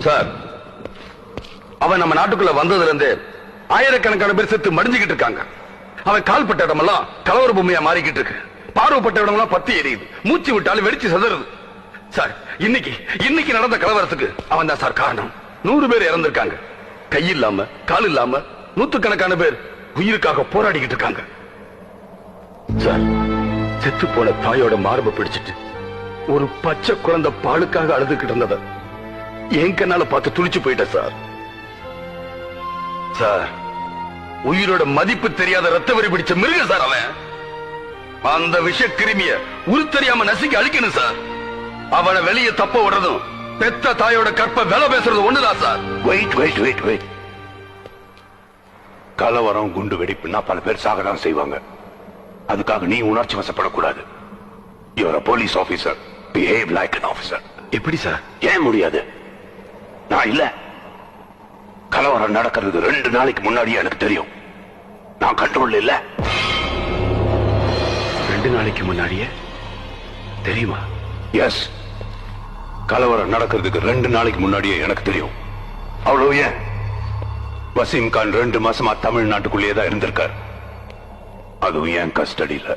Sir, அவன் நம்ம நாட்டுக்குள்ள வந்ததுல இருந்து ஆயிரக்கணக்கான பேர் செத்து மடிஞ்சுக்கிட்டு இருக்காங்க. அவன் கால்பட்ட இடமெல்லாம் கலவர பூமியா மாறிக்கிட்டு இருக்கு. பார்வைப்பட்ட இடமெல்லாம் பத்தி எரியுது. மூச்சு விட்டாலும் வெடிச்சு சதறுது. சார், இன்னைக்கு நடந்த கலவரத்துக்கு அவன் தான் சார் காரணம். 100 பேர் இறந்திருக்காங்க. கை இல்லாம கால் இல்லாம நூத்துக்கணக்கான பேர் உயிருக்காக போராடிக்கிட்டு இருக்காங்க. சார், செத்து போன தாயோட மார்பை பிடிச்சிட்டு ஒரு பச்சை குழந்தை பாலுக்காக அழுதுகிட்டு இருந்தத என் கண்ணால பார்த்து துளிச்சு போயிட்ட சார். சார், உயிரோட மதிப்பு தெரியாத ரத்த வரி பிடிச்ச மிருக சார் அவன். அந்த விஷ கிருமிய உருத்தறியாம நசுக்கி அழிக்கணும் சார். அவனை வெளியே தப்ப விடுறதும் பெத்த தாயோட கற்ப வேலை பேசுறது ஒண்ணுதான் சார். வெயிட். கலவரம் குண்டு வெடிப்புன்னா பல பேர் சாகதான் செய்வாங்க. அதுக்காக நீ உணர்ச்சி வசப்படக்கூடாது. You're a police officer. Behave like an officer. எப்படி சார்? ஏன் முடியாது? நான் இல்ல. கலவரம் நடக்கிறது 2 நாளைக்கு முன்னாடியே எனக்கு தெரியும். நான் கண்ட்ரோல் இல்ல. 2 நாளைக்கு முன்னாடியே தெரியுமா? எஸ். கலவரம் நடக்கிறதுக்கு 2 நாளைக்கு முன்னாடியே எனக்கு தெரியும். அவ்வளவு ஏன்? வசீம் கான் 2 மாசமா தமிழ்நாட்டுக்குள்ளேயே தான் இருந்திருக்கார். அதுவும் என் கஸ்டடியில.